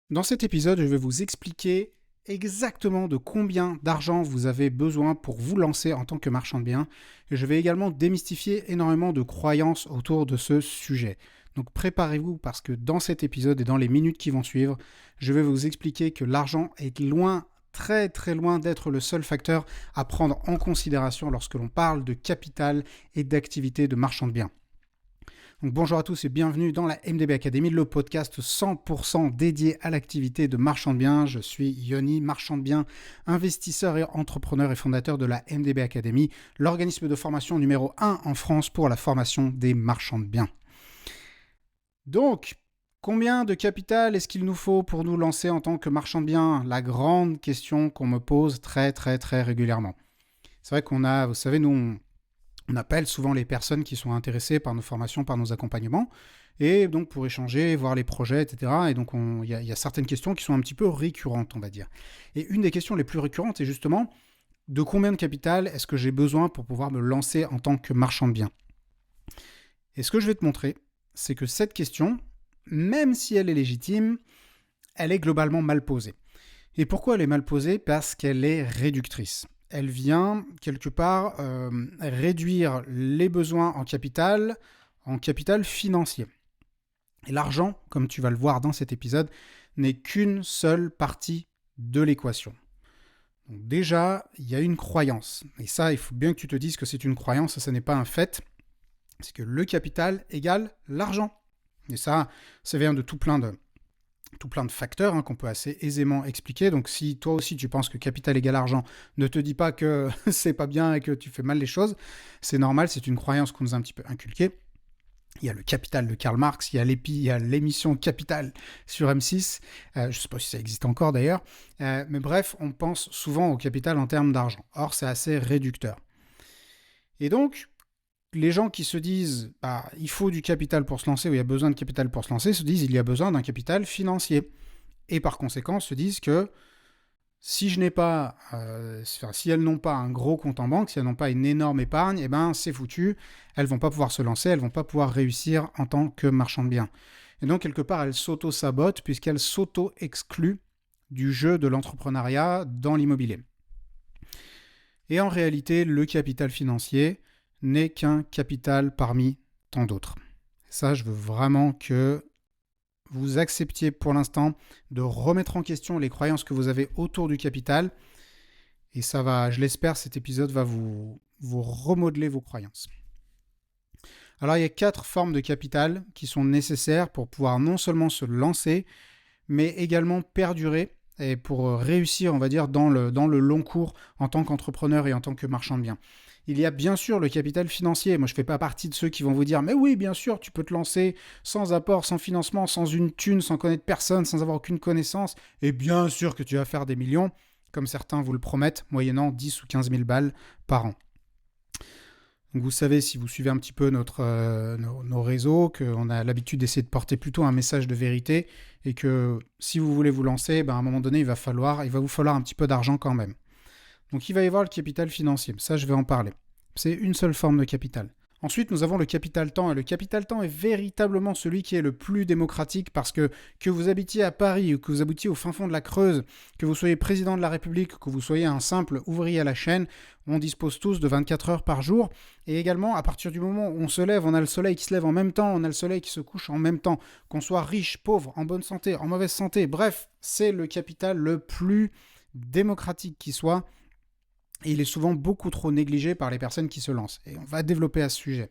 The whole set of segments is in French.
Dans cet épisode, je vais vous expliquer exactement de combien d'argent vous avez besoin pour vous lancer en tant que marchand de biens. Et je vais également démystifier énormément de croyances autour de ce sujet. Donc préparez-vous parce que dans cet épisode et dans les minutes qui vont suivre, je vais vous expliquer que l'argent est loin, très très loin d'être le seul facteur à prendre en considération lorsque l'on parle de capital et d'activité de marchand de biens. Donc bonjour à tous et bienvenue dans la MDB Academy, le podcast 100% dédié à l'activité de marchand de biens. Je suis Yoni, marchand de biens, investisseur et entrepreneur et fondateur de la MDB Academy, l'organisme de formation numéro 1 en France pour la formation des marchands de biens. Donc, combien de capital est-ce qu'il nous faut pour nous lancer en tant que marchand de biens? La grande question qu'on me pose très régulièrement. C'est vrai qu'on a, vous savez, nous, on appelle souvent les personnes qui sont intéressées par nos formations, par nos accompagnements, et donc pour échanger, voir les projets, etc. Et donc il y a certaines questions qui sont un petit peu récurrentes, on va dire. Et une des questions les plus récurrentes est justement de combien de capital est-ce que j'ai besoin pour pouvoir me lancer en tant que marchand de biens? Et ce que je vais te montrer, c'est que cette question, même si elle est légitime, elle est globalement mal posée. Et pourquoi elle est mal posée? Parce qu'elle est réductrice. Elle vient quelque part réduire les besoins en capital financier. Et l'argent, comme tu vas le voir dans cet épisode, n'est qu'une seule partie de l'équation. Donc déjà, il y a une croyance. Et ça, il faut bien que tu te dises que c'est une croyance, ça n'est pas un fait. C'est que le capital égale l'argent. Et ça vient de tout plein de facteurs qu'on peut assez aisément expliquer. Donc si toi aussi tu penses que capital égale argent, ne te dis pas que c'est pas bien et que tu fais mal les choses. C'est normal, c'est une croyance qu'on nous a un petit peu inculquée. Il y a le Capital de Karl Marx, il y a l'émission Capital sur M6. Je ne sais pas si ça existe encore d'ailleurs. Mais bref, on pense souvent au capital en termes d'argent. Or, c'est assez réducteur. Et donc, les gens qui se disent il faut du capital pour se lancer ou il y a besoin de capital pour se lancer se disent il y a besoin d'un capital financier. Et par conséquent se disent que si elles n'ont pas un gros compte en banque, si elles n'ont pas une énorme épargne, eh ben c'est foutu, elles vont pas pouvoir se lancer, elles vont pas pouvoir réussir en tant que marchand de biens. Et donc quelque part elles s'auto-sabotent puisqu'elles s'auto-excluent du jeu de l'entrepreneuriat dans l'immobilier. Et en réalité, le capital financier n'est qu'un capital parmi tant d'autres. Ça, je veux vraiment que vous acceptiez pour l'instant de remettre en question les croyances que vous avez autour du capital. Et ça va, je l'espère, cet épisode va vous remodeler vos croyances. Alors, il y a 4 formes de capital qui sont nécessaires pour pouvoir non seulement se lancer, mais également perdurer et pour réussir, on va dire, dans le long cours en tant qu'entrepreneur et en tant que marchand de biens. Il y a bien sûr le capital financier. Moi, je ne fais pas partie de ceux qui vont vous dire « Mais oui, bien sûr, tu peux te lancer sans apport, sans financement, sans une thune, sans connaître personne, sans avoir aucune connaissance. Et bien sûr que tu vas faire des millions, comme certains vous le promettent, moyennant 10 ou 15 000 balles par an. » Donc vous savez, si vous suivez un petit peu nos réseaux, qu'on a l'habitude d'essayer de porter plutôt un message de vérité et que si vous voulez vous lancer, à un moment donné, il va vous falloir un petit peu d'argent quand même. Donc il va y avoir le capital financier, ça je vais en parler. C'est une seule forme de capital. Ensuite, nous avons le capital temps, et le capital temps est véritablement celui qui est le plus démocratique parce que vous habitiez à Paris ou que vous habitiez au fin fond de la Creuse, que vous soyez président de la République, que vous soyez un simple ouvrier à la chaîne, on dispose tous de 24 heures par jour. Et également, à partir du moment où on se lève, on a le soleil qui se lève en même temps, on a le soleil qui se couche en même temps, qu'on soit riche, pauvre, en bonne santé, en mauvaise santé, bref, c'est le capital le plus démocratique qui soit. Et il est souvent beaucoup trop négligé par les personnes qui se lancent. Et on va développer à ce sujet.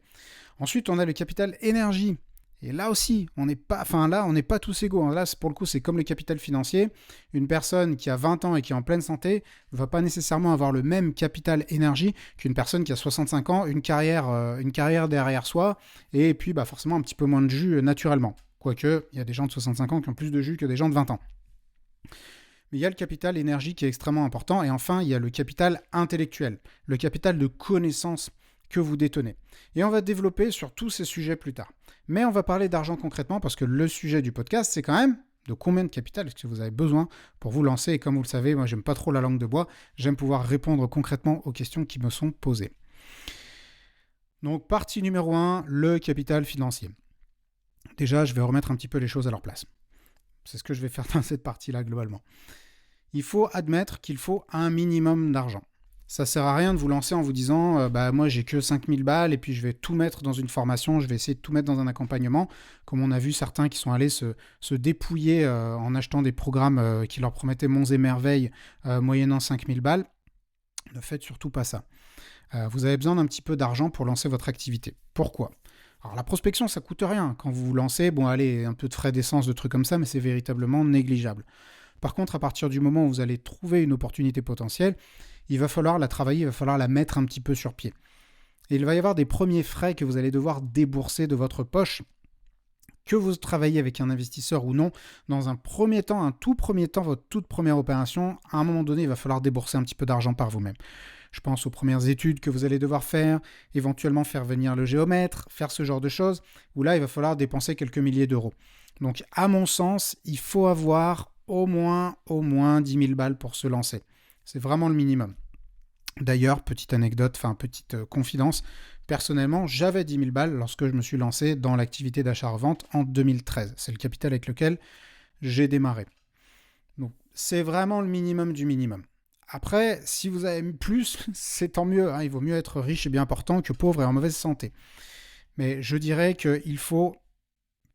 Ensuite, on a le capital énergie. Et là aussi, on n'est pas tous égaux. Là, pour le coup, c'est comme le capital financier. Une personne qui a 20 ans et qui est en pleine santé ne va pas nécessairement avoir le même capital énergie qu'une personne qui a 65 ans, une carrière derrière soi, et puis forcément un petit peu moins de jus naturellement. Quoique, il y a des gens de 65 ans qui ont plus de jus que des gens de 20 ans. Mais il y a le capital énergie qui est extrêmement important. Et enfin, il y a le capital intellectuel, le capital de connaissances que vous détenez. Et on va développer sur tous ces sujets plus tard. Mais on va parler d'argent concrètement parce que le sujet du podcast, c'est quand même de combien de capital est-ce que vous avez besoin pour vous lancer. Et comme vous le savez, moi, j'aime pas trop la langue de bois. J'aime pouvoir répondre concrètement aux questions qui me sont posées. Donc, partie numéro 1, le capital financier. Déjà, je vais remettre un petit peu les choses à leur place. C'est ce que je vais faire dans cette partie-là globalement. Il faut admettre qu'il faut un minimum d'argent. Ça ne sert à rien de vous lancer en vous disant moi j'ai que 5000 balles et puis je vais tout mettre dans une formation, je vais essayer de tout mettre dans un accompagnement, comme on a vu certains qui sont allés se dépouiller en achetant des programmes qui leur promettaient monts et merveilles moyennant 5000 balles. Ne faites surtout pas ça. Vous avez besoin d'un petit peu d'argent pour lancer votre activité. Pourquoi ? Alors la prospection, ça coûte rien. Quand vous vous lancez, un peu de frais d'essence, de trucs comme ça, mais c'est véritablement négligeable. Par contre, à partir du moment où vous allez trouver une opportunité potentielle, il va falloir la travailler, il va falloir la mettre un petit peu sur pied. Et il va y avoir des premiers frais que vous allez devoir débourser de votre poche, que vous travaillez avec un investisseur ou non. Dans un premier temps, votre toute première opération, à un moment donné, il va falloir débourser un petit peu d'argent par vous-même. Je pense aux premières études que vous allez devoir faire, éventuellement faire venir le géomètre, faire ce genre de choses, où là, il va falloir dépenser quelques milliers d'euros. Donc, à mon sens, il faut avoir au moins 10 000 balles pour se lancer. C'est vraiment le minimum. D'ailleurs, petite anecdote, petite confidence, personnellement, j'avais 10 000 balles lorsque je me suis lancé dans l'activité d'achat-revente en 2013. C'est le capital avec lequel j'ai démarré. Donc, c'est vraiment le minimum du minimum. Après, si vous avez plus, c'est tant mieux. Il vaut mieux être riche et bien portant que pauvre et en mauvaise santé. Mais je dirais qu'il faut,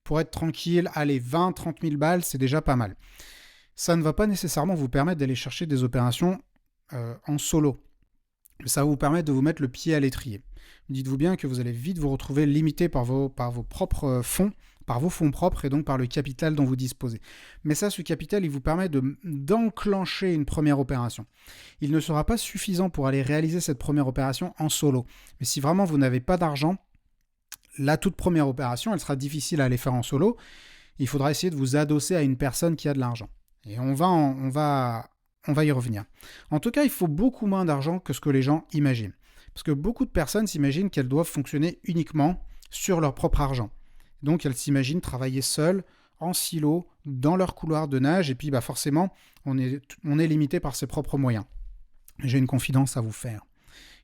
pour être tranquille, aller 20-30 000 balles, c'est déjà pas mal. Ça ne va pas nécessairement vous permettre d'aller chercher des opérations en solo. Ça va vous permettre de vous mettre le pied à l'étrier. Dites-vous bien que vous allez vite vous retrouver limité par vos propres fonds, par vos fonds propres et donc par le capital dont vous disposez. Mais ça, ce capital, il vous permet d'enclencher une première opération. Il ne sera pas suffisant pour aller réaliser cette première opération en solo. Mais si vraiment vous n'avez pas d'argent, la toute première opération, elle sera difficile à aller faire en solo. Il faudra essayer de vous adosser à une personne qui a de l'argent. Et on va y revenir. En tout cas, il faut beaucoup moins d'argent que ce que les gens imaginent. Parce que beaucoup de personnes s'imaginent qu'elles doivent fonctionner uniquement sur leur propre argent. Donc, elles s'imaginent travailler seules, en silo, dans leur couloir de nage, et puis forcément, on est limité par ses propres moyens. J'ai une confidence à vous faire.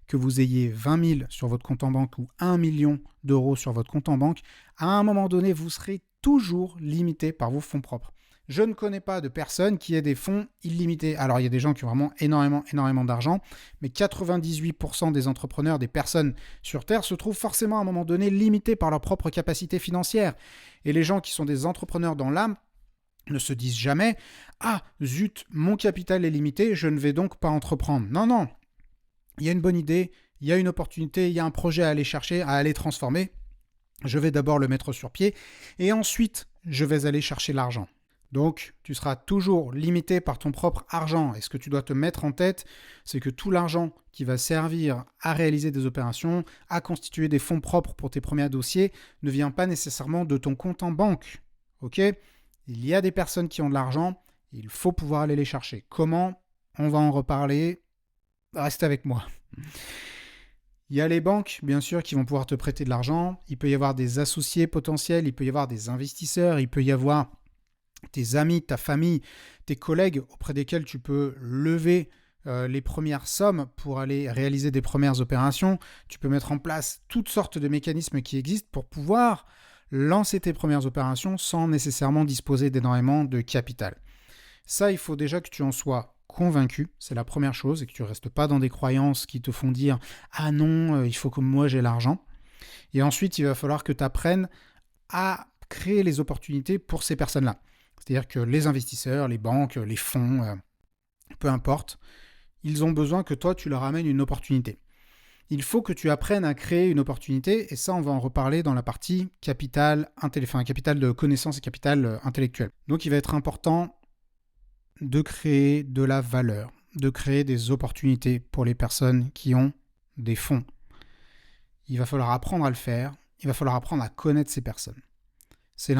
Que vous ayez 20 000 sur votre compte en banque ou 1 million d'euros sur votre compte en banque, à un moment donné, vous serez toujours limité par vos fonds propres. Je ne connais pas de personne qui ait des fonds illimités. Alors, il y a des gens qui ont vraiment énormément d'argent, mais 98% des entrepreneurs, des personnes sur Terre, se trouvent forcément à un moment donné limités par leur propre capacité financière. Et les gens qui sont des entrepreneurs dans l'âme ne se disent jamais « Ah, zut, mon capital est limité, je ne vais donc pas entreprendre. » Non. Il y a une bonne idée, il y a une opportunité, il y a un projet à aller chercher, à aller transformer. Je vais d'abord le mettre sur pied et ensuite, je vais aller chercher l'argent. Donc, tu seras toujours limité par ton propre argent. Et ce que tu dois te mettre en tête, c'est que tout l'argent qui va servir à réaliser des opérations, à constituer des fonds propres pour tes premiers dossiers, ne vient pas nécessairement de ton compte en banque. Ok ? Il y a des personnes qui ont de l'argent, il faut pouvoir aller les chercher. Comment ? On va en reparler. Reste avec moi. Il y a les banques, bien sûr, qui vont pouvoir te prêter de l'argent. Il peut y avoir des associés potentiels, il peut y avoir des investisseurs, il peut y avoir tes amis, ta famille, tes collègues auprès desquels tu peux lever les premières sommes pour aller réaliser des premières opérations. Tu peux mettre en place toutes sortes de mécanismes qui existent pour pouvoir lancer tes premières opérations sans nécessairement disposer d'énormément de capital. Ça, il faut déjà que tu en sois convaincu, c'est la première chose, et que tu ne restes pas dans des croyances qui te font dire « Ah non, il faut que moi j'ai l'argent ». Et ensuite, il va falloir que tu apprennes à créer les opportunités pour ces personnes-là. C'est-à-dire que les investisseurs, les banques, les fonds, peu importe, ils ont besoin que toi, tu leur amènes une opportunité. Il faut que tu apprennes à créer une opportunité, et ça, on va en reparler dans la partie capital de connaissances et capital intellectuel. Donc, il va être important de créer de la valeur, de créer des opportunités pour les personnes qui ont des fonds. Il va falloir apprendre à le faire, il va falloir apprendre à connaître ces personnes. C'est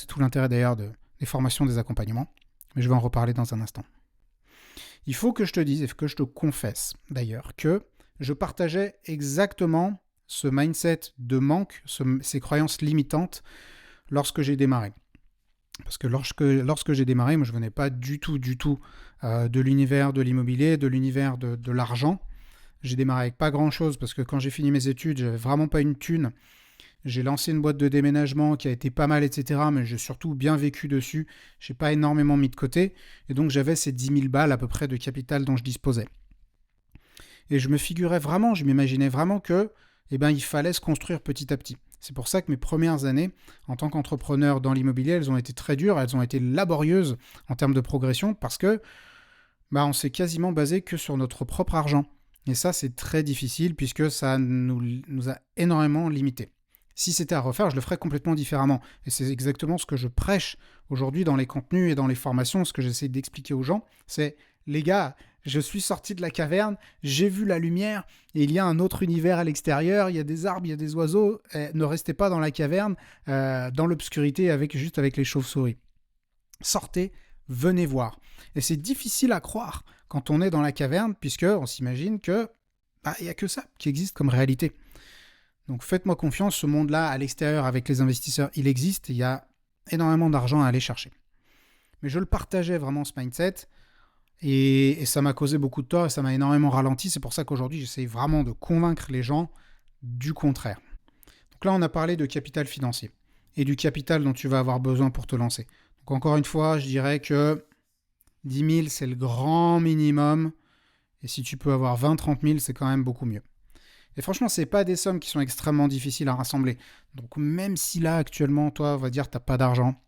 tout l'intérêt d'ailleurs des formations, des accompagnements, mais je vais en reparler dans un instant. Il faut que je te dise, et que je te confesse d'ailleurs, que je partageais exactement ce mindset de manque, ces croyances limitantes lorsque j'ai démarré. Parce que lorsque j'ai démarré, moi je ne venais pas du tout de l'univers de l'immobilier, de l'univers de l'argent. J'ai démarré avec pas grand-chose parce que quand j'ai fini mes études, j'avais vraiment pas une thune. J'ai lancé une boîte de déménagement qui a été pas mal, etc. Mais j'ai surtout bien vécu dessus. Je n'ai pas énormément mis de côté. Et donc, j'avais ces 10 000 balles à peu près de capital dont je disposais. Et je m'imaginais vraiment que, il fallait se construire petit à petit. C'est pour ça que mes premières années en tant qu'entrepreneur dans l'immobilier, elles ont été très dures, elles ont été laborieuses en termes de progression parce que on s'est quasiment basé que sur notre propre argent. Et ça, c'est très difficile puisque ça nous a énormément limités. Si c'était à refaire, je le ferais complètement différemment. Et c'est exactement ce que je prêche aujourd'hui dans les contenus et dans les formations, ce que j'essaie d'expliquer aux gens, c'est les gars, je suis sorti de la caverne, j'ai vu la lumière, et il y a un autre univers à l'extérieur, il y a des arbres, il y a des oiseaux, ne restez pas dans la caverne, dans l'obscurité, juste avec les chauves-souris. Sortez, venez voir. Et c'est difficile à croire quand on est dans la caverne, puisqu'on s'imagine que il n'y a que ça qui existe comme réalité. Donc faites-moi confiance, ce monde-là, à l'extérieur, avec les investisseurs, il existe, et il y a énormément d'argent à aller chercher. Mais je le partageais vraiment, ce mindset, et ça m'a causé beaucoup de tort, et ça m'a énormément ralenti. C'est pour ça qu'aujourd'hui, j'essaie vraiment de convaincre les gens du contraire. Donc là, on a parlé de capital financier, et du capital dont tu vas avoir besoin pour te lancer. Donc encore une fois, je dirais que 10 000, c'est le grand minimum, et si tu peux avoir 20-30 000, c'est quand même beaucoup mieux. Et franchement, ce n'est pas des sommes qui sont extrêmement difficiles à rassembler. Donc même si là, actuellement, toi, on va dire, tu n'as pas d'argent,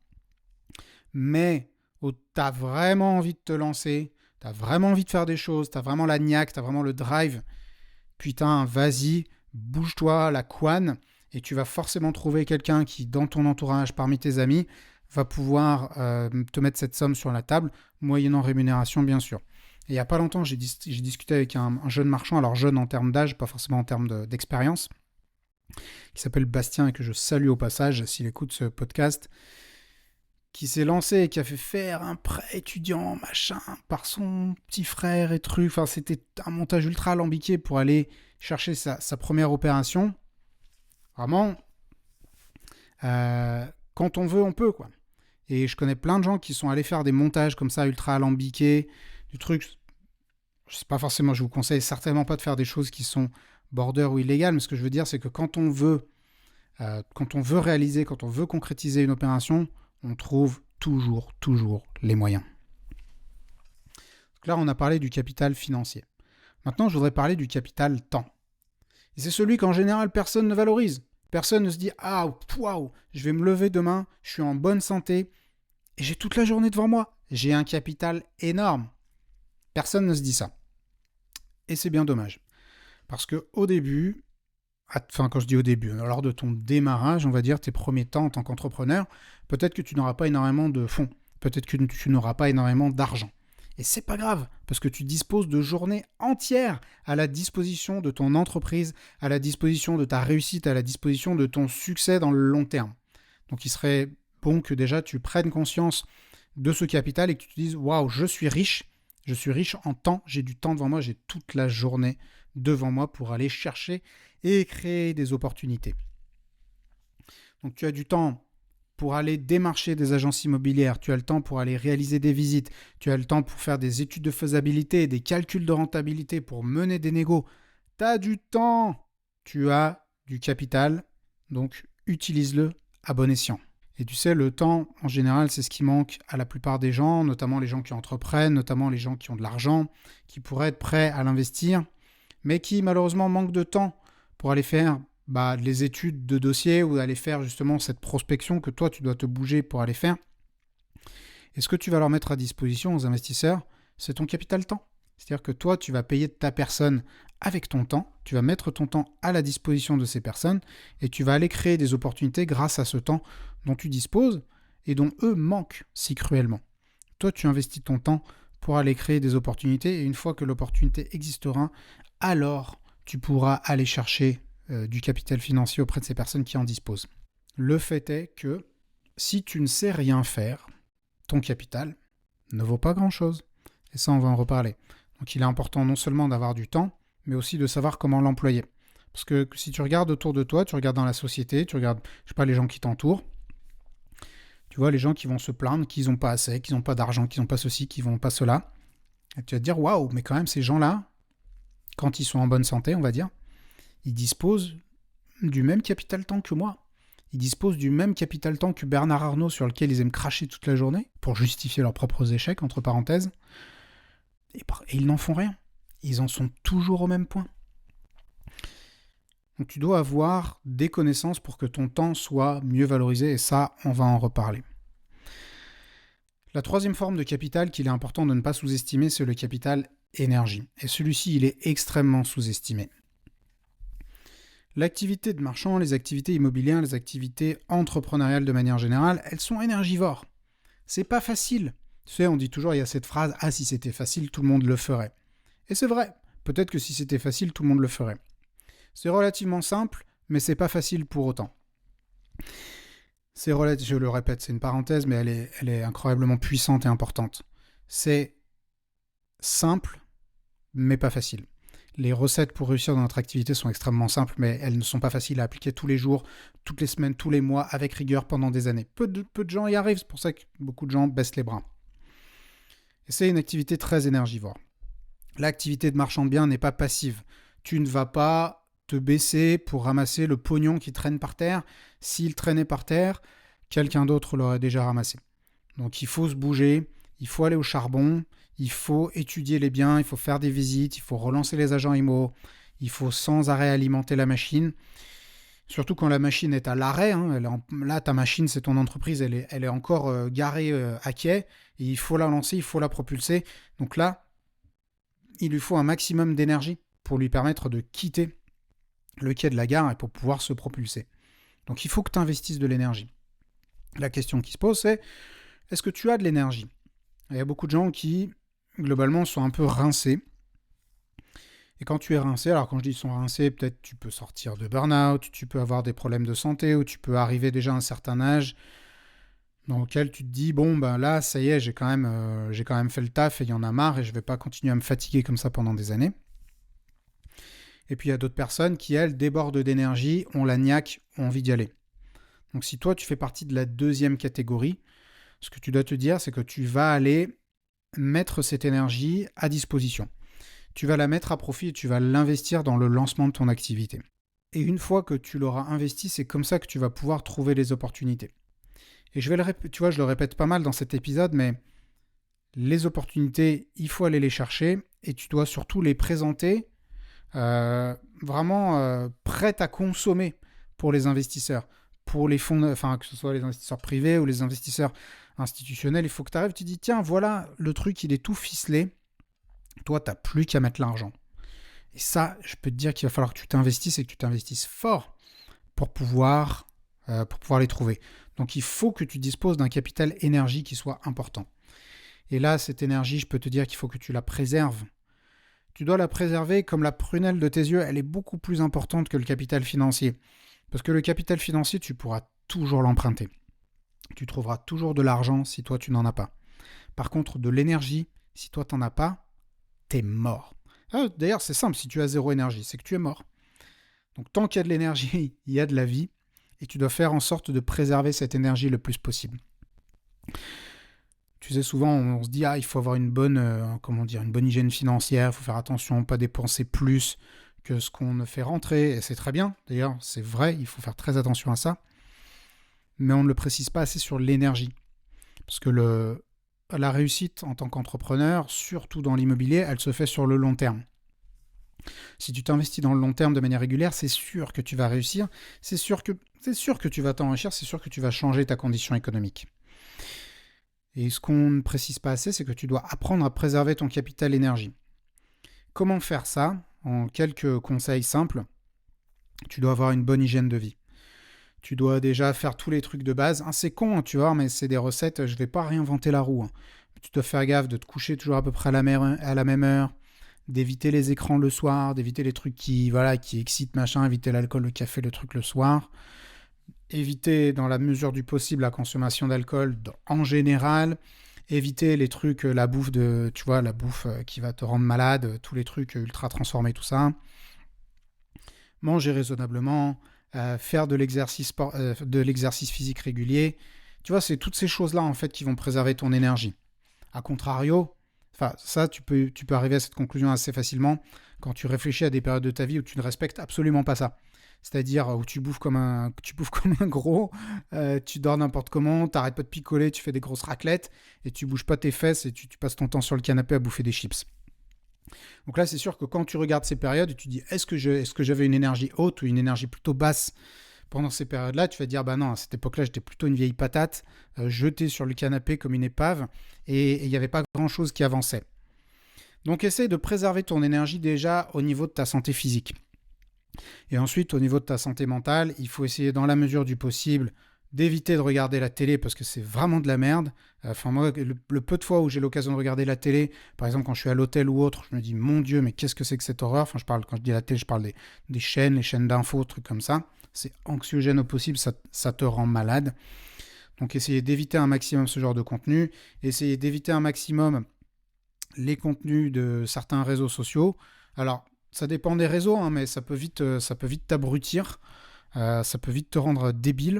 mais tu as vraiment envie de te lancer, tu as vraiment envie de faire des choses, tu as vraiment la niaque, tu as vraiment le drive, putain, vas-y, bouge-toi la couenne, et tu vas forcément trouver quelqu'un qui, dans ton entourage, parmi tes amis, va pouvoir te mettre cette somme sur la table, moyennant rémunération, bien sûr. Et il n'y a pas longtemps, j'ai discuté avec un jeune marchand, alors jeune en termes d'âge, pas forcément en termes d'expérience, qui s'appelle Bastien et que je salue au passage s'il écoute ce podcast, qui s'est lancé et qui a fait faire un prêt étudiant, machin, par son petit frère et truc. Enfin, c'était un montage ultra alambiqué pour aller chercher sa première opération. Vraiment, quand on veut, on peut, quoi. Et je connais plein de gens qui sont allés faire des montages comme ça, ultra alambiqués, du truc. Je sais pas forcément, je vous conseille certainement pas de faire des choses qui sont border ou illégales, mais ce que je veux dire, c'est que quand on veut réaliser, quand on veut concrétiser une opération, on trouve toujours les moyens. Donc là, on a parlé du capital financier. Maintenant, je voudrais parler du capital temps. Et c'est celui qu'en général, personne ne valorise. Personne ne se dit « Ah, waouh, je vais me lever demain, je suis en bonne santé et j'ai toute la journée devant moi. J'ai un capital énorme. » Personne ne se dit ça. Et c'est bien dommage. Parce qu'au début, quand je dis au début, lors de ton démarrage, on va dire tes premiers temps en tant qu'entrepreneur, peut-être que tu n'auras pas énormément de fonds. Peut-être que tu n'auras pas énormément d'argent. Et c'est pas grave, parce que tu disposes de journées entières à la disposition de ton entreprise, à la disposition de ta réussite, à la disposition de ton succès dans le long terme. Donc il serait bon que déjà tu prennes conscience de ce capital et que tu te dises « Waouh, je suis riche en temps, j'ai du temps devant moi, j'ai toute la journée devant moi pour aller chercher et créer des opportunités. » Donc tu as du temps pour aller démarcher des agences immobilières, tu as le temps pour aller réaliser des visites, tu as le temps pour faire des études de faisabilité, des calculs de rentabilité, pour mener des négos. Tu as du temps, tu as du capital, donc utilise-le à bon escient. Et tu sais, le temps, en général, c'est ce qui manque à la plupart des gens, notamment les gens qui entreprennent, notamment les gens qui ont de l'argent, qui pourraient être prêts à l'investir, mais qui malheureusement manquent de temps pour aller faire les études de dossier ou aller faire justement cette prospection que toi, tu dois te bouger pour aller faire. Et ce que tu vas leur mettre à disposition aux investisseurs, c'est ton capital temps. C'est-à-dire que toi, tu vas payer de ta personne avec ton temps, tu vas mettre ton temps à la disposition de ces personnes et tu vas aller créer des opportunités grâce à ce temps dont tu disposes et dont eux manquent si cruellement. Toi, tu investis ton temps pour aller créer des opportunités et une fois que l'opportunité existera, alors tu pourras aller chercher du capital financier auprès de ces personnes qui en disposent. Le fait est que si tu ne sais rien faire, ton capital ne vaut pas grand-chose. Et ça, on va en reparler. Donc il est important non seulement d'avoir du temps, mais aussi de savoir comment l'employer. Parce que si tu regardes autour de toi, tu regardes dans la société, tu regardes, les gens qui t'entourent, tu vois les gens qui vont se plaindre qu'ils n'ont pas assez, qu'ils n'ont pas d'argent, qu'ils n'ont pas ceci, qu'ils n'ont pas cela. Et tu vas te dire, waouh, mais quand même ces gens-là, quand ils sont en bonne santé, on va dire, ils disposent du même capital temps que moi. Ils disposent du même capital temps que Bernard Arnault sur lequel ils aiment cracher toute la journée pour justifier leurs propres échecs, entre parenthèses. Et ils n'en font rien. Ils en sont toujours au même point. Donc tu dois avoir des connaissances pour que ton temps soit mieux valorisé, et ça, on va en reparler. La troisième forme de capital qu'il est important de ne pas sous-estimer, c'est le capital énergie. Et celui-ci, il est extrêmement sous-estimé. L'activité de marchand, les activités immobilières, les activités entrepreneuriales de manière générale, elles sont énergivores. C'est pas facile. Tu sais, on dit toujours, il y a cette phrase « Ah, si c'était facile, tout le monde le ferait ». Et c'est vrai, peut-être que si c'était facile, tout le monde le ferait. C'est relativement simple, mais c'est pas facile pour autant. Je le répète, c'est une parenthèse, mais elle est incroyablement puissante et importante. C'est simple, mais pas facile. Les recettes pour réussir dans notre activité sont extrêmement simples, mais elles ne sont pas faciles à appliquer tous les jours, toutes les semaines, tous les mois, avec rigueur pendant des années. Peu de gens y arrivent, c'est pour ça que beaucoup de gens baissent les bras. Et c'est une activité très énergivore. L'activité de marchand de biens n'est pas passive. Tu ne vas pas te baisser pour ramasser le pognon qui traîne par terre. S'il traînait par terre, quelqu'un d'autre l'aurait déjà ramassé. Donc il faut se bouger, il faut aller au charbon, il faut étudier les biens, il faut faire des visites, il faut relancer les agents IMO, il faut sans arrêt alimenter la machine. Surtout quand la machine est à l'arrêt, là ta machine c'est ton entreprise, elle est encore garée à quai, et il faut la lancer, il faut la propulser. Donc là, il lui faut un maximum d'énergie pour lui permettre de quitter le quai de la gare et pour pouvoir se propulser. Donc il faut que tu investisses de l'énergie. La question qui se pose c'est, est-ce que tu as de l'énergie ? Il y a beaucoup de gens qui, globalement, sont un peu rincés. Et quand tu es rincé, alors quand je dis sont rincés, peut-être tu peux sortir de burn-out, tu peux avoir des problèmes de santé, ou tu peux arriver déjà à un certain âge dans lequel tu te dis, bon, ben là, ça y est, j'ai quand même fait le taf et il y en a marre et je ne vais pas continuer à me fatiguer comme ça pendant des années. Et puis il y a d'autres personnes qui, elles, débordent d'énergie, ont la niaque, ont envie d'y aller. Donc si toi, tu fais partie de la deuxième catégorie, ce que tu dois te dire, c'est que tu vas aller mettre cette énergie à disposition. Tu vas la mettre à profit et tu vas l'investir dans le lancement de ton activité. Et une fois que tu l'auras investi, c'est comme ça que tu vas pouvoir trouver les opportunités. Et je le répète pas mal dans cet épisode, mais les opportunités, il faut aller les chercher et tu dois surtout les présenter vraiment prêtes à consommer pour les investisseurs. Pour les fonds, enfin que ce soit les investisseurs privés ou les investisseurs institutionnels, il faut que tu arrives, tu dis tiens, voilà, le truc, il est tout ficelé. Toi, tu n'as plus qu'à mettre l'argent. Et ça, je peux te dire qu'il va falloir que tu t'investisses et que tu t'investisses fort pour pouvoir les trouver. Donc, il faut que tu disposes d'un capital énergie qui soit important. Et là, cette énergie, je peux te dire qu'il faut que tu la préserves. Tu dois la préserver comme la prunelle de tes yeux. Elle est beaucoup plus importante que le capital financier. Parce que le capital financier, tu pourras toujours l'emprunter. Tu trouveras toujours de l'argent si toi, tu n'en as pas. Par contre, de l'énergie, si toi, tu n'en as pas, t'es mort. D'ailleurs, c'est simple, si tu as zéro énergie, c'est que tu es mort. Donc tant qu'il y a de l'énergie, il y a de la vie, et tu dois faire en sorte de préserver cette énergie le plus possible. Tu sais, souvent, on se dit, il faut avoir une bonne hygiène financière, il faut faire attention, pas dépenser plus que ce qu'on ne fait rentrer, et c'est très bien, d'ailleurs, c'est vrai, il faut faire très attention à ça, mais on ne le précise pas assez sur l'énergie, parce que la réussite en tant qu'entrepreneur, surtout dans l'immobilier, elle se fait sur le long terme. Si tu t'investis dans le long terme de manière régulière, c'est sûr que tu vas réussir, c'est sûr que tu vas t'enrichir, c'est sûr que tu vas changer ta condition économique. Et ce qu'on ne précise pas assez, c'est que tu dois apprendre à préserver ton capital énergie. Comment faire ça ? En quelques conseils simples, tu dois avoir une bonne hygiène de vie. Tu dois déjà faire tous les trucs de base. C'est con, tu vois, mais c'est des recettes, je ne vais pas réinventer la roue. Tu dois faire gaffe de te coucher toujours à peu près à la même heure, d'éviter les écrans le soir, d'éviter les trucs qui excitent, machin, éviter l'alcool, le café, le truc le soir. Éviter, dans la mesure du possible, la consommation d'alcool en général. Éviter les trucs, la bouffe qui va te rendre malade, tous les trucs ultra transformés, tout ça. Manger raisonnablement, faire de l'exercice physique régulier. Tu vois, c'est toutes ces choses-là, en fait, qui vont préserver ton énergie. A contrario, ça, tu peux arriver à cette conclusion assez facilement quand tu réfléchis à des périodes de ta vie où tu ne respectes absolument pas ça. c'est-à-dire où tu bouffes comme un gros, tu dors n'importe comment, t'arrêtes pas de picoler, tu fais des grosses raclettes, et tu bouges pas tes fesses, et tu passes ton temps sur le canapé à bouffer des chips. Donc là, c'est sûr que quand tu regardes ces périodes, tu te dis, est-ce que j'avais une énergie haute ou une énergie plutôt basse pendant ces périodes-là? Tu vas te dire, bah non, à cette époque-là, j'étais plutôt une vieille patate, jetée sur le canapé comme une épave, et il n'y avait pas grand-chose qui avançait. Donc essaye de préserver ton énergie déjà au niveau de ta santé physique. Et ensuite, au niveau de ta santé mentale, il faut essayer dans la mesure du possible d'éviter de regarder la télé parce que c'est vraiment de la merde. Enfin, moi, le peu de fois où j'ai l'occasion de regarder la télé, par exemple quand je suis à l'hôtel ou autre, je me dis, mon Dieu, mais qu'est-ce que c'est que cette horreur? Enfin, quand je dis la télé, je parle des chaînes, les chaînes d'infos, trucs comme ça. C'est anxiogène au possible, ça te rend malade. Donc, essayez d'éviter un maximum ce genre de contenu. Essayez d'éviter un maximum les contenus de certains réseaux sociaux. Alors, ça dépend des réseaux, hein, mais ça peut vite t'abrutir. Ça peut vite te rendre débile.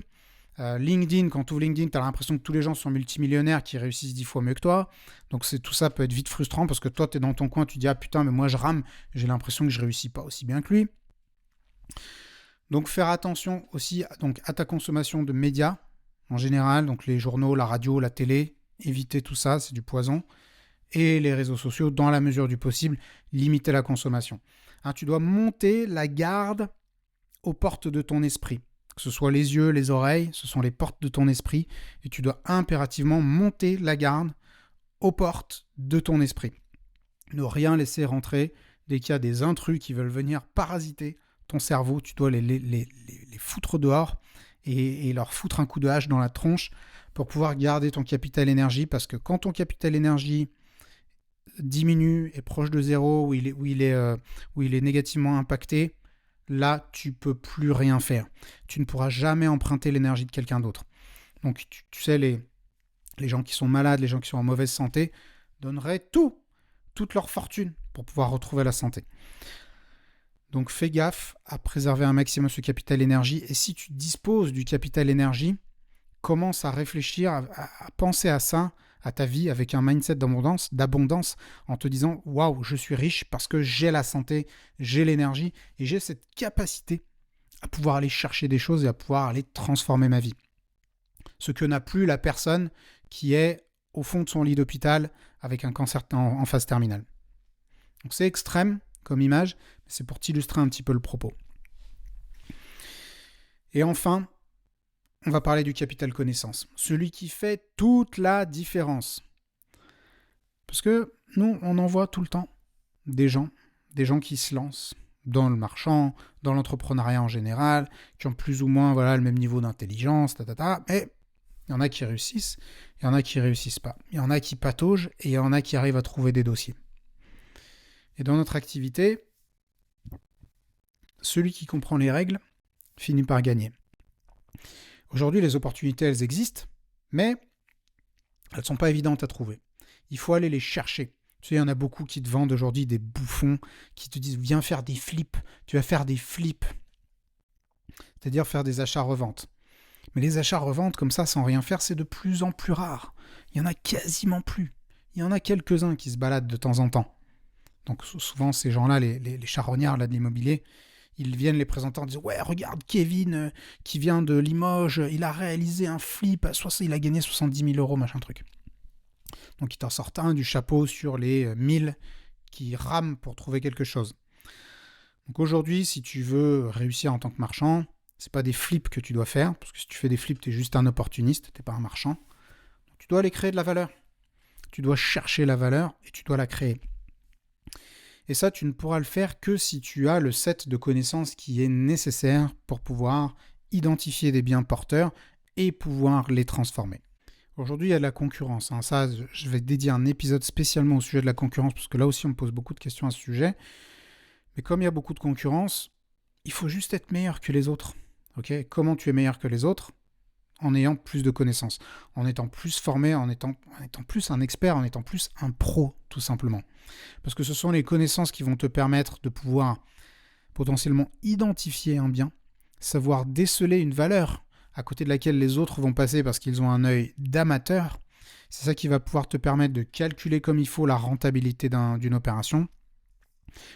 LinkedIn, quand tu ouvres LinkedIn, tu as l'impression que tous les gens sont multimillionnaires qui réussissent 10 fois mieux que toi. Donc tout ça peut être vite frustrant parce que toi, tu es dans ton coin, tu dis ah putain, mais moi je rame, j'ai l'impression que je réussis pas aussi bien que lui. Donc faire attention aussi à ta consommation de médias en général, donc les journaux, la radio, la télé, éviter tout ça, c'est du poison. Et les réseaux sociaux, dans la mesure du possible, limiter la consommation. Hein, tu dois monter la garde aux portes de ton esprit. Que ce soit les yeux, les oreilles, ce sont les portes de ton esprit. Et tu dois impérativement monter la garde aux portes de ton esprit. Ne rien laisser rentrer. Dès qu'il y a des intrus qui veulent venir parasiter ton cerveau, tu dois les foutre dehors et leur foutre un coup de hache dans la tronche pour pouvoir garder ton capital énergie. Parce que quand ton capital énergie diminue, est proche de zéro, où il est négativement impacté, là, tu peux plus rien faire. Tu ne pourras jamais emprunter l'énergie de quelqu'un d'autre. Donc, tu sais, les gens qui sont malades, les gens qui sont en mauvaise santé, donneraient toute leur fortune pour pouvoir retrouver la santé. Donc, fais gaffe à préserver un maximum ce capital énergie. Et si tu disposes du capital énergie, commence à réfléchir, à penser à ça, à ta vie avec un mindset d'abondance en te disant « Waouh, je suis riche parce que j'ai la santé, j'ai l'énergie et j'ai cette capacité à pouvoir aller chercher des choses et à pouvoir aller transformer ma vie. » Ce que n'a plus la personne qui est au fond de son lit d'hôpital avec un cancer en phase terminale. Donc c'est extrême comme image, mais c'est pour t'illustrer un petit peu le propos. Et enfin, on va parler du capital connaissance, celui qui fait toute la différence. Parce que nous, on en voit tout le temps des gens qui se lancent dans le marchand, dans l'entrepreneuriat en général, qui ont plus ou moins le même niveau d'intelligence, mais il y en a qui réussissent, il y en a qui ne réussissent pas. Il y en a qui pataugent et il y en a qui arrivent à trouver des dossiers. Et dans notre activité, celui qui comprend les règles finit par gagner. Aujourd'hui, les opportunités, elles existent, mais elles ne sont pas évidentes à trouver. Il faut aller les chercher. Tu sais, il y en a beaucoup qui te vendent aujourd'hui des bouffons, qui te disent « Viens faire des flips, tu vas faire des flips ». C'est-à-dire faire des achats-reventes. Mais les achats-reventes, comme ça, sans rien faire, c'est de plus en plus rare. Il y en a quasiment plus. Il y en a quelques-uns qui se baladent de temps en temps. Donc souvent, ces gens-là, les charognards là, de l'immobilier, ils viennent les présenter en disant « Ouais, regarde Kevin qui vient de Limoges, il a réalisé un flip, il a gagné 70 000 euros, machin truc. » Donc ils t'en sortent un du chapeau sur les 1000 qui rament pour trouver quelque chose. Donc aujourd'hui, si tu veux réussir en tant que marchand, c'est pas des flips que tu dois faire, parce que si tu fais des flips, tu es juste un opportuniste, tu n'es pas un marchand. Donc, tu dois aller créer de la valeur. Tu dois chercher la valeur et tu dois la créer. Et ça, tu ne pourras le faire que si tu as le set de connaissances qui est nécessaire pour pouvoir identifier des biens porteurs et pouvoir les transformer. Aujourd'hui, il y a de la concurrence. Ça, je vais dédier un épisode spécialement au sujet de la concurrence, parce que là aussi, on me pose beaucoup de questions à ce sujet. Mais comme il y a beaucoup de concurrence, il faut juste être meilleur que les autres. Okay ? Comment tu es meilleur que les autres ? En ayant plus de connaissances, en étant plus formé, en étant plus un expert, en étant plus un pro, tout simplement. Parce que ce sont les connaissances qui vont te permettre de pouvoir potentiellement identifier un bien, savoir déceler une valeur à côté de laquelle les autres vont passer parce qu'ils ont un œil d'amateur. C'est ça qui va pouvoir te permettre de calculer comme il faut la rentabilité d'une opération.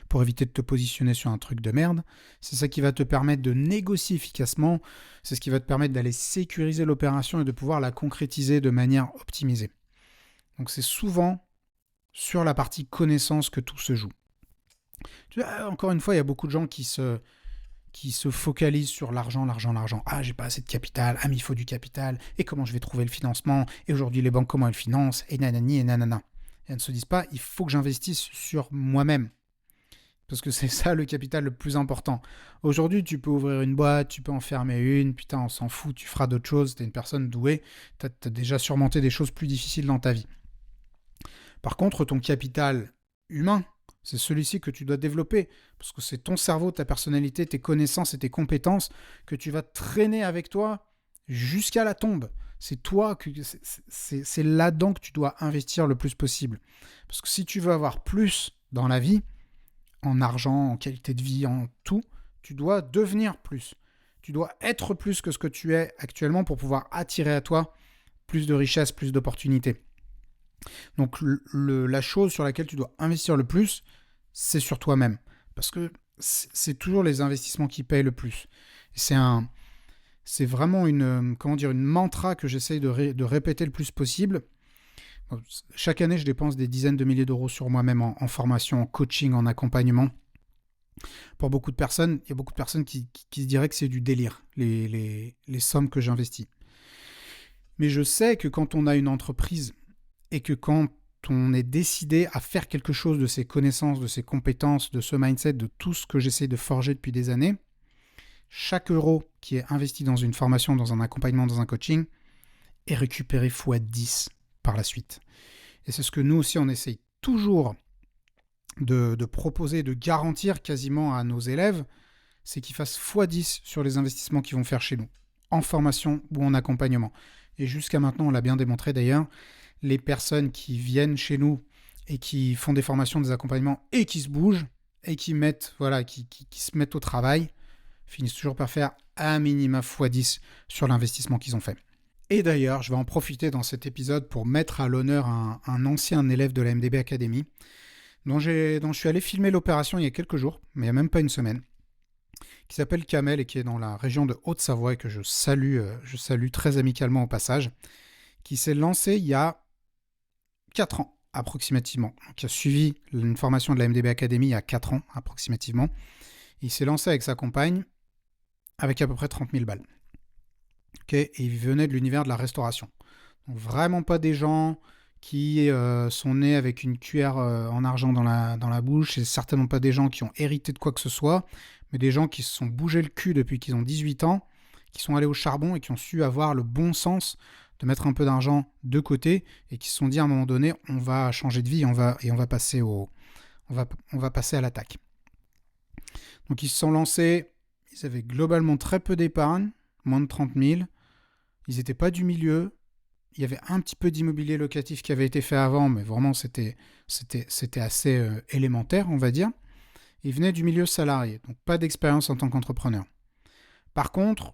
pour éviter de te positionner sur un truc de merde. C'est ça qui va te permettre de négocier efficacement. C'est ce qui va te permettre d'aller sécuriser l'opération et de pouvoir la concrétiser de manière optimisée. Donc c'est souvent sur la partie connaissance que tout se joue. Encore une fois, il y a beaucoup de gens qui se focalisent sur l'argent. Ah, j'ai pas assez de capital. Ah, mais il faut du capital. Et comment je vais trouver le financement? Et aujourd'hui, les banques, comment elles financent? Et nanani et nanana. Et elles ne se disent pas, il faut que j'investisse sur moi-même. Parce que c'est ça le capital le plus important. Aujourd'hui, tu peux ouvrir une boîte, tu peux en fermer une, putain, on s'en fout, tu feras d'autres choses, t'es une personne douée, t'as déjà surmonté des choses plus difficiles dans ta vie. Par contre, ton capital humain, c'est celui-ci que tu dois développer, parce que c'est ton cerveau, ta personnalité, tes connaissances et tes compétences que tu vas traîner avec toi jusqu'à la tombe. C'est toi, c'est là-dedans que tu dois investir le plus possible. Parce que si tu veux avoir plus dans la vie, en argent, en qualité de vie, en tout, tu dois devenir plus. Tu dois être plus que ce que tu es actuellement pour pouvoir attirer à toi plus de richesses, plus d'opportunités. Donc la chose sur laquelle tu dois investir le plus, c'est sur toi-même. Parce que c'est toujours les investissements qui payent le plus. C'est vraiment une mantra que j'essaye de répéter le plus possible. Chaque année, je dépense des dizaines de milliers d'euros sur moi-même en formation, en coaching, en accompagnement. Pour beaucoup de personnes, il y a beaucoup de personnes qui se diraient que c'est du délire, les sommes que j'investis. Mais je sais que quand on a une entreprise et que quand on est décidé à faire quelque chose de ses connaissances, de ses compétences, de ce mindset, de tout ce que j'essaie de forger depuis des années, chaque euro qui est investi dans une formation, dans un accompagnement, dans un coaching, est récupéré x10 par la suite. Et c'est ce que nous aussi, on essaye toujours de proposer, de garantir quasiment à nos élèves, c'est qu'ils fassent x10 sur les investissements qu'ils vont faire chez nous, en formation ou en accompagnement. Et jusqu'à maintenant, on l'a bien démontré d'ailleurs, les personnes qui viennent chez nous et qui font des formations, des accompagnements et qui se bougent et qui se mettent au travail, finissent toujours par faire un minima x10 sur l'investissement qu'ils ont fait. Et d'ailleurs, je vais en profiter dans cet épisode pour mettre à l'honneur un ancien élève de la MDB Academy, dont je suis allé filmer l'opération il y a quelques jours, mais il n'y a même pas une semaine, qui s'appelle Kamel et qui est dans la région de Haute-Savoie et que je salue très amicalement au passage, qui s'est lancé il y a 4 ans approximativement. Donc, il a suivi une formation de la MDB Academy il y a 4 ans approximativement. Il s'est lancé avec sa compagne avec à peu près 30 000 balles. Okay, et il venait de l'univers de la restauration. Donc vraiment pas des gens qui sont nés avec une cuillère en argent dans la bouche, et certainement pas des gens qui ont hérité de quoi que ce soit, mais des gens qui se sont bougé le cul depuis qu'ils ont 18 ans, qui sont allés au charbon et qui ont su avoir le bon sens de mettre un peu d'argent de côté et qui se sont dit à un moment donné, on va changer de vie, on va passer à l'attaque. Donc ils se sont lancés, ils avaient globalement très peu d'épargne, moins de 30 000. Ils n'étaient pas du milieu. Il y avait un petit peu d'immobilier locatif qui avait été fait avant, mais vraiment c'était assez élémentaire, on va dire. Ils venaient du milieu salarié, donc pas d'expérience en tant qu'entrepreneur. Par contre,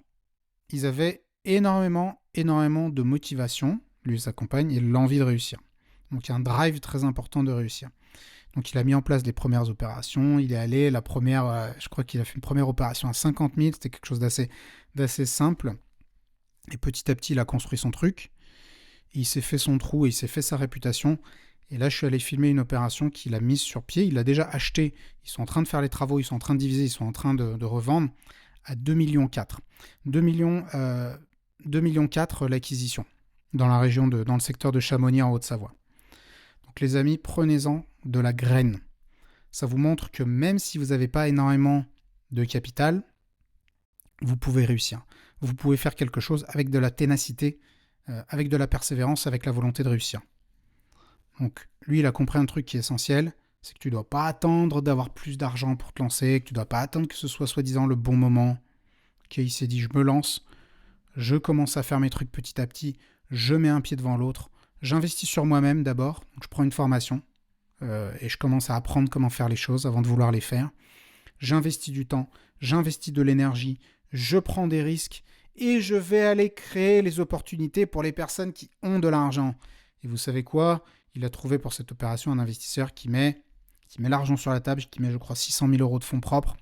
ils avaient énormément de motivation, lui et sa compagne, et l'envie de réussir. Donc il y a un drive très important de réussir. Donc il a mis en place les premières opérations, il est allé, je crois qu'il a fait une première opération à 50 000, c'était quelque chose d'assez simple. Et petit à petit, il a construit son truc. Il s'est fait son trou et il s'est fait sa réputation. Et là, je suis allé filmer une opération qu'il a mise sur pied. Il l'a déjà acheté. Ils sont en train de faire les travaux, ils sont en train de diviser, ils sont en train de revendre à 2,4 millions. 2,4 millions l'acquisition dans la région dans le secteur de Chamonix en Haute-Savoie. Donc les amis, prenez-en de la graine. Ça vous montre que même si vous n'avez pas énormément de capital, vous pouvez réussir. Vous pouvez faire quelque chose avec de la ténacité, avec de la persévérance, avec la volonté de réussir. Donc, lui, il a compris un truc qui est essentiel, c'est que tu ne dois pas attendre d'avoir plus d'argent pour te lancer, que tu ne dois pas attendre que ce soit soi-disant le bon moment. Okay, il s'est dit, je me lance, je commence à faire mes trucs petit à petit, je mets un pied devant l'autre, j'investis sur moi-même d'abord, donc je prends une formation et je commence à apprendre comment faire les choses avant de vouloir les faire. J'investis du temps, j'investis de l'énergie, je prends des risques et je vais aller créer les opportunités pour les personnes qui ont de l'argent. Et vous savez quoi ? Il a trouvé pour cette opération un investisseur qui met qui met l'argent sur la table, qui met, je crois, 600 000 euros de fonds propres,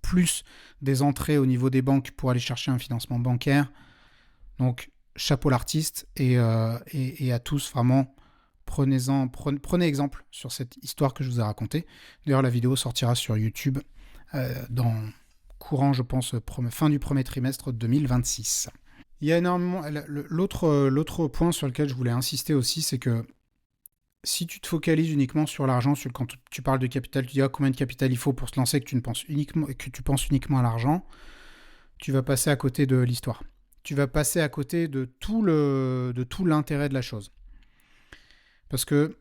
plus des entrées au niveau des banques pour aller chercher un financement bancaire. Donc, chapeau l'artiste et à tous, vraiment, prenez exemple sur cette histoire que je vous ai racontée. D'ailleurs, la vidéo sortira sur YouTube dans courant, je pense, fin du premier trimestre 2026. Il y a énormément... L'autre point sur lequel je voulais insister aussi, c'est que si tu te focalises uniquement sur l'argent, quand tu parles de capital, tu dis combien de capital il faut pour se lancer, que tu penses uniquement à l'argent, tu vas passer à côté de l'histoire. Tu vas passer à côté de tout l'intérêt de la chose. Parce que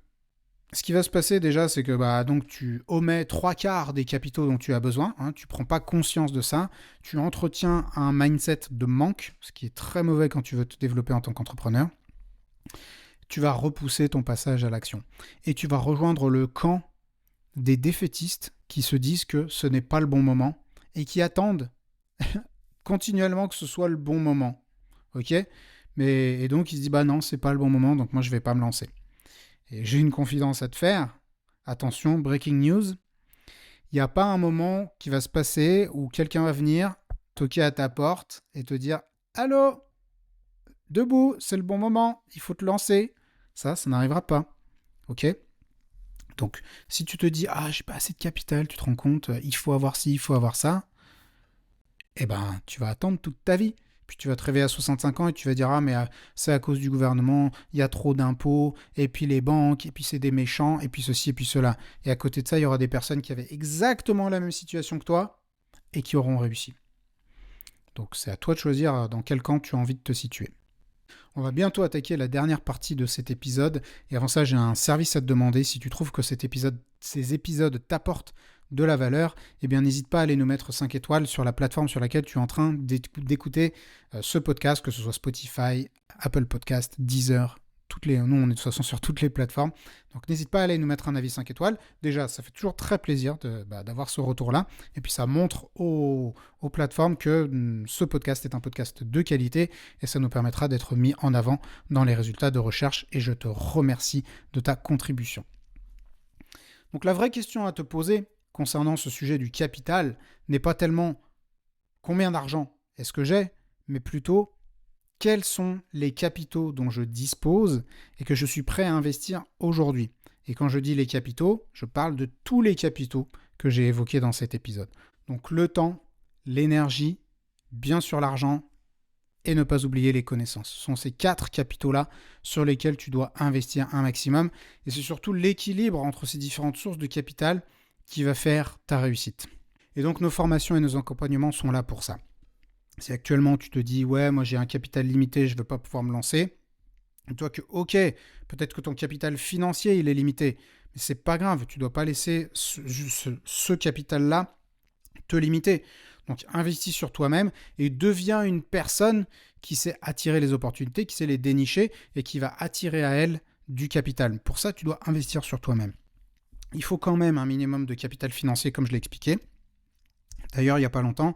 ce qui va se passer déjà, c'est que donc tu omets 3/4 des capitaux dont tu as besoin, tu ne prends pas conscience de ça, tu entretiens un mindset de manque, ce qui est très mauvais quand tu veux te développer en tant qu'entrepreneur. Tu vas repousser ton passage à l'action. Et tu vas rejoindre le camp des défaitistes qui se disent que ce n'est pas le bon moment et qui attendent continuellement que ce soit le bon moment. Ok ? Et donc ils se disent non, c'est pas le bon moment, donc moi je vais pas me lancer. Et j'ai une confidence à te faire. Attention, breaking news. Il n'y a pas un moment qui va se passer où quelqu'un va venir toquer à ta porte et te dire « Allô, debout, c'est le bon moment, il faut te lancer. » Ça n'arrivera pas. Ok ? Donc, si tu te dis « j'ai pas assez de capital », tu te rends compte, il faut avoir ci, il faut avoir ça, tu vas attendre toute ta vie. Puis tu vas te réveiller à 65 ans et tu vas dire « mais c'est à cause du gouvernement, il y a trop d'impôts, et puis les banques, et puis c'est des méchants, et puis ceci, et puis cela. » Et à côté de ça, il y aura des personnes qui avaient exactement la même situation que toi et qui auront réussi. Donc c'est à toi de choisir dans quel camp tu as envie de te situer. On va bientôt attaquer la dernière partie de cet épisode. Et avant ça, j'ai un service à te demander. Si tu trouves que ces épisodes t'apportent de la valeur, n'hésite pas à aller nous mettre 5 étoiles sur la plateforme sur laquelle tu es en train d'écouter ce podcast, que ce soit Spotify, Apple Podcast, Deezer. Nous, on est de toute façon sur toutes les plateformes. Donc, n'hésite pas à aller nous mettre un avis 5 étoiles. Déjà, ça fait toujours très plaisir d'avoir ce retour-là. Et puis, ça montre aux plateformes que ce podcast est un podcast de qualité et ça nous permettra d'être mis en avant dans les résultats de recherche. Et je te remercie de ta contribution. Donc, la vraie question à te poser concernant ce sujet du capital n'est pas tellement combien d'argent est-ce que j'ai, mais plutôt quels sont les capitaux dont je dispose et que je suis prêt à investir aujourd'hui. Et quand je dis les capitaux, je parle de tous les capitaux que j'ai évoqués dans cet épisode. Donc le temps, l'énergie, bien sûr l'argent et ne pas oublier les connaissances. Ce sont ces 4 capitaux-là sur lesquels tu dois investir un maximum. Et c'est surtout l'équilibre entre ces différentes sources de capital qui va faire ta réussite. Et donc nos formations et nos accompagnements sont là pour ça. Si actuellement tu te dis « ouais, moi j'ai un capital limité, je ne veux pas pouvoir me lancer », toi que ok, peut-être que ton capital financier il est limité, mais c'est pas grave, tu ne dois pas laisser ce capital-là te limiter. Donc investis sur toi-même et deviens une personne qui sait attirer les opportunités, qui sait les dénicher et qui va attirer à elle du capital. Pour ça, tu dois investir sur toi-même. Il faut quand même un minimum de capital financier, comme je l'ai expliqué. D'ailleurs, il n'y a pas longtemps,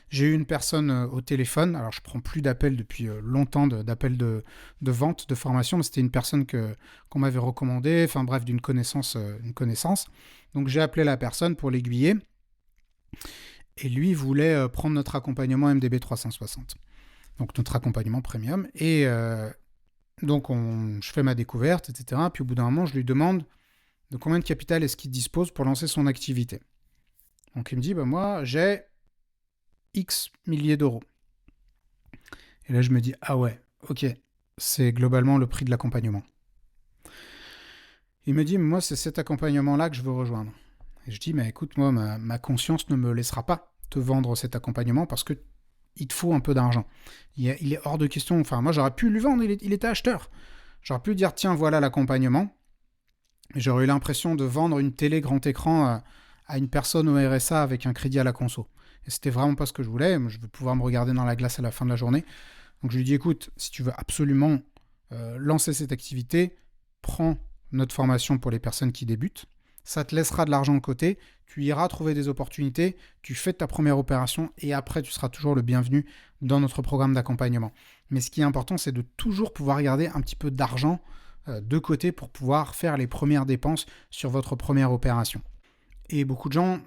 j'ai eu une personne au téléphone, alors je ne prends plus d'appels depuis longtemps, d'appels de vente, de formation, mais c'était une personne qu'on m'avait recommandée, enfin bref, d'une connaissance, une connaissance. Donc j'ai appelé la personne pour l'aiguiller, et lui voulait prendre notre accompagnement MDB 360, donc notre accompagnement premium, et donc je fais ma découverte, etc. Puis au bout d'un moment, je lui demande de combien de capital est-ce qu'il dispose pour lancer son activité. Donc il me dit, moi j'ai X milliers d'euros. Et là, je me dis, ah ouais, ok, c'est globalement le prix de l'accompagnement. Il me dit, moi, c'est cet accompagnement-là que je veux rejoindre. Et je dis, mais écoute, moi, ma conscience ne me laissera pas te vendre cet accompagnement parce que il te faut un peu d'argent. Il est hors de question, enfin, moi, j'aurais pu lui vendre, il était acheteur. J'aurais pu dire, tiens, voilà l'accompagnement. Et j'aurais eu l'impression de vendre une télé grand écran à une personne au RSA avec un crédit à la conso. Et c'était vraiment pas ce que je voulais. Je veux pouvoir me regarder dans la glace à la fin de la journée. Donc je lui dis, écoute, si tu veux absolument lancer cette activité, prends notre formation pour les personnes qui débutent. Ça te laissera de l'argent de côté. Tu iras trouver des opportunités. Tu fais ta première opération et après, tu seras toujours le bienvenu dans notre programme d'accompagnement. Mais ce qui est important, c'est de toujours pouvoir garder un petit peu d'argent de côté pour pouvoir faire les premières dépenses sur votre première opération. Et beaucoup de gens,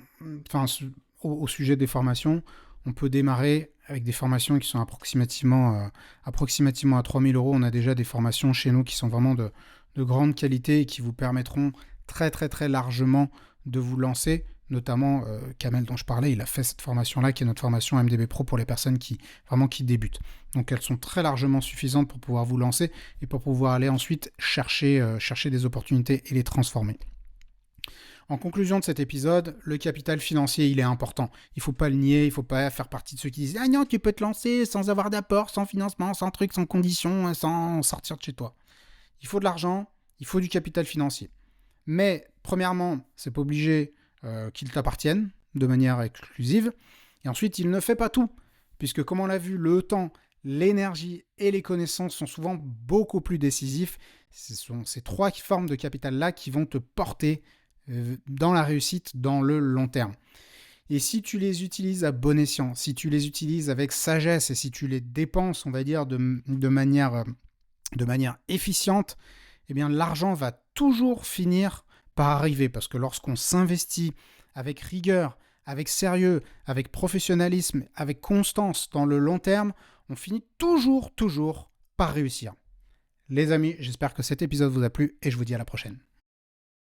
au sujet des formations, on peut démarrer avec des formations qui sont approximativement à 3 000 euros. On a déjà des formations chez nous qui sont vraiment de grande qualité et qui vous permettront très très très largement de vous lancer. Notamment, Kamel dont je parlais, il a fait cette formation-là, qui est notre formation MDB Pro pour les personnes qui débutent. Donc elles sont très largement suffisantes pour pouvoir vous lancer et pour pouvoir aller ensuite chercher des opportunités et les transformer. En conclusion de cet épisode, le capital financier, il est important. Il ne faut pas le nier, il ne faut pas faire partie de ceux qui disent « Ah non, tu peux te lancer sans avoir d'apport, sans financement, sans truc, sans condition, sans sortir de chez toi. » Il faut de l'argent, il faut du capital financier. Mais, premièrement, c'est pas obligé qu'il t'appartienne de manière exclusive. Et ensuite, il ne fait pas tout. Puisque, comme on l'a vu, le temps, l'énergie et les connaissances sont souvent beaucoup plus décisifs. Ce sont ces trois formes de capital-là qui vont te porter dans la réussite dans le long terme. Et si tu les utilises à bon escient, si tu les utilises avec sagesse et si tu les dépenses, on va dire, de manière efficiente, eh bien l'argent va toujours finir par arriver. Parce que lorsqu'on s'investit avec rigueur, avec sérieux, avec professionnalisme, avec constance dans le long terme, on finit toujours par réussir. Les amis, j'espère que cet épisode vous a plu et je vous dis à la prochaine.